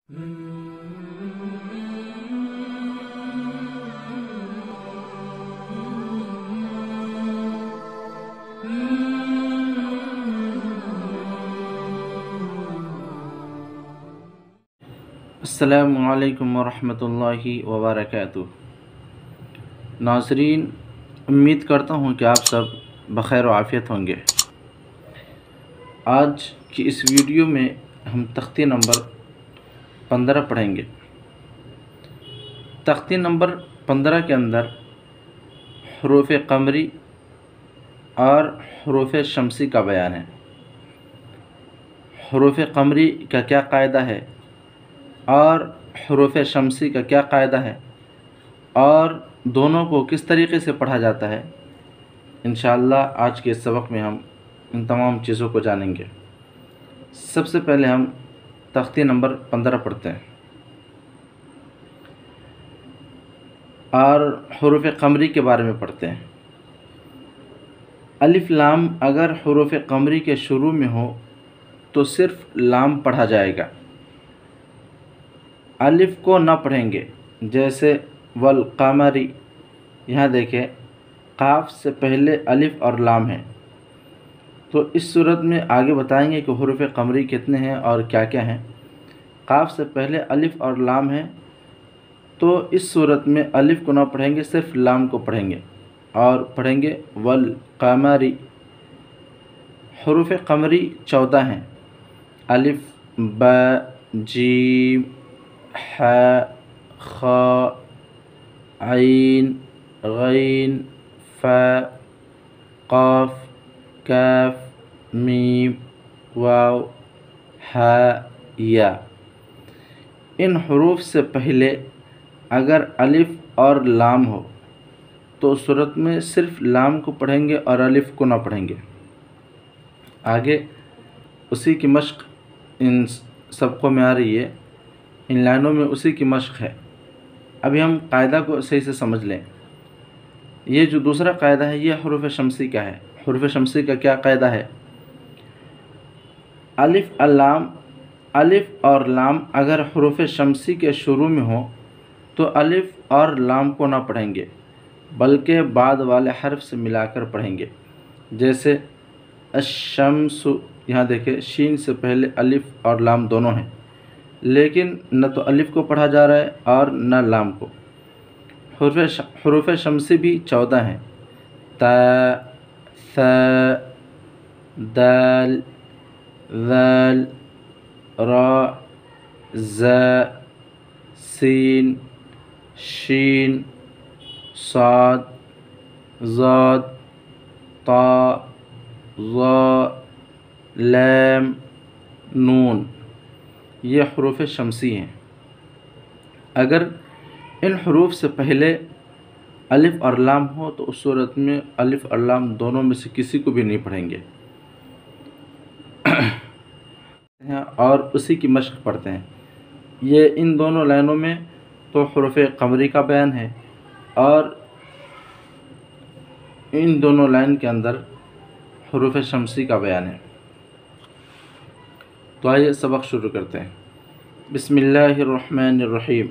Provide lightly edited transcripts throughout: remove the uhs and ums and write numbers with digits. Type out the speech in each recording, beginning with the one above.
अस्सलामु अलैकुम वरहमतुल्लाहि वबरकातुह। नाज़रीन, उम्मीद करता हूँ कि आप सब बख़ैर व आफ़ियत होंगे। आज की इस वीडियो में हम तख्ती नंबर 15 पढ़ेंगे। तख्ती नंबर 15 के अंदर हरूफ़ क़मरी और हरूफ़ शमसी का बयान है। हरूफ़ क़मरी का क्या क़ायदा है और हरूफ़ शमसी का क्या क़ायदा है और दोनों को किस तरीक़े से पढ़ा जाता है, इंशाअल्लाह आज के सबक में हम इन तमाम चीज़ों को जानेंगे। सबसे पहले हम तख्ती नंबर 15 पढ़ते हैं और हरूफ़ क़मरी के बारे में पढ़ते हैं। अलिफ लाम अगर हरूफ़ क़मरी के शुरू में हो तो सिर्फ़ लाम पढ़ा जाएगा, अलिफ को न पढ़ेंगे। जैसे वल क़मरी, यहाँ देखें क़ाफ से पहले अलिफ और लाम है, तो इस सूरत में आगे बताएंगे कि हरूफ़ क़मरी कितने हैं और क्या क्या हैं। क़ाफ से पहले अलिफ और लाम है, तो इस सूरत में अलिफ को ना पढ़ेंगे, सिर्फ लाम को पढ़ेंगे और पढ़ेंगे वल क़मरी। हरूफ़ क़मरी 14 हैं। अलिफ, ब, जीम, हा, खा, ऐन, गैन, फा, क़ाफ, काफ, मीम, वाव, हा, या। इन हरूफ से पहले अगर अलिफ और लाम हो तो उस सूरत में सिर्फ लाम को पढ़ेंगे और अलिफ को ना पढ़ेंगे। आगे उसी की मश्क इन सबकों में आ रही है, इन लाइनों में उसी की मश्क है। अभी हम कायदा को सही से समझ लें। ये जो दूसरा कायदा है ये हरूफ़ शमसी का है। हरूफ़ शमसी का क्या कायदा है? अलिफ अल्लाम, अलिफ और लाम अगर हरूफ़ शमसी के शुरू में हो तो अलिफ और लाम को ना पढ़ेंगे, बल्कि बाद वाले हर्फ से मिलाकर पढ़ेंगे। जैसे अश-शम्सु, यहाँ देखें शीन से पहले अलिफ और लाम दोनों हैं, लेकिन न तो अलिफ को पढ़ा जा रहा है और न लाम को। हरूफ़ शमसी भी 14 हैं। ता, सा, दाल, ज़ाल, रा, ज़ा, सीन, शीन, साद, ज़ाद, ता, ज़ा, लैम, नून। ये हरूफ़ शमसी हैं। अगर इन हरूफ से पहले अलिफ और लाम हो तो उस सूरत में अलिफ और लाम दोनों में से किसी को भी नहीं पढ़ेंगे और उसी की मश्क पढ़ते हैं। ये इन दोनों लाइनों में तो हरूफ़ क़मरी का बयान है और इन दोनों लाइन के अंदर हरूफ़ शमसी का बयान है। तो आइए सबक शुरू करते हैं। बिस्मिल्लाहिर्रहमानिर्रहीम।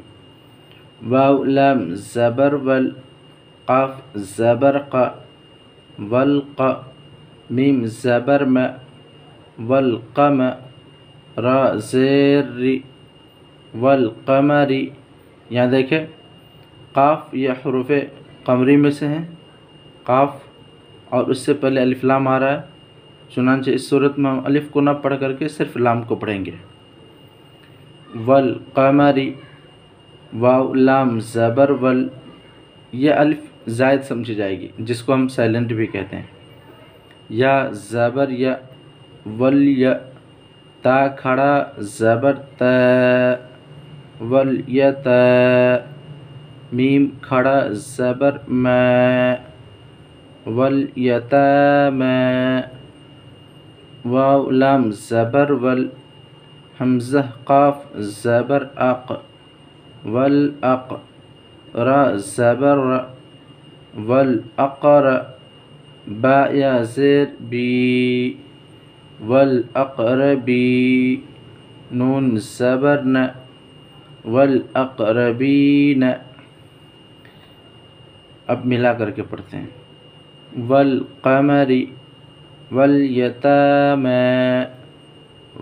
वाव लाम ज़बर वल, क़ाफ ज़बर क़, वल क़, मीम ज़बर म, वल क़म, रा ज़ेर री, वल क़मरी। यहाँ देखें क़ाफ ये हरूफ़ क़मरी में से हैं, क़ाफ, और उससे पहले अलिफ लाम आ रहा है, चुनांचे इस सूरत में हम अलिफ को ना पढ़ करके सिर्फ लाम को पढ़ेंगे। वल क़मरी, वाव लाम ज़बर वल, ये अलिफ ज़ायद समझी जाएगी, जिसको हम साइलेंट भी कहते हैं। या ज़बर या, वल या, ता खड़ा ज़बर ता, वल या ता, मीम खड़ा ज़बर मा, वल या ता मा, वाव लाम ज़बर वल, हमज़ा क़ाफ ज़बर अक़, वल अक़, रा ज़बर र, वल अक़र, बा या ज़ेर बी, वल अक़रबी, नून ज़बर न, والاقربین، اب ملا کر کے پڑھتے ہیں، والقمر والیتامى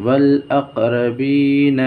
والاقربین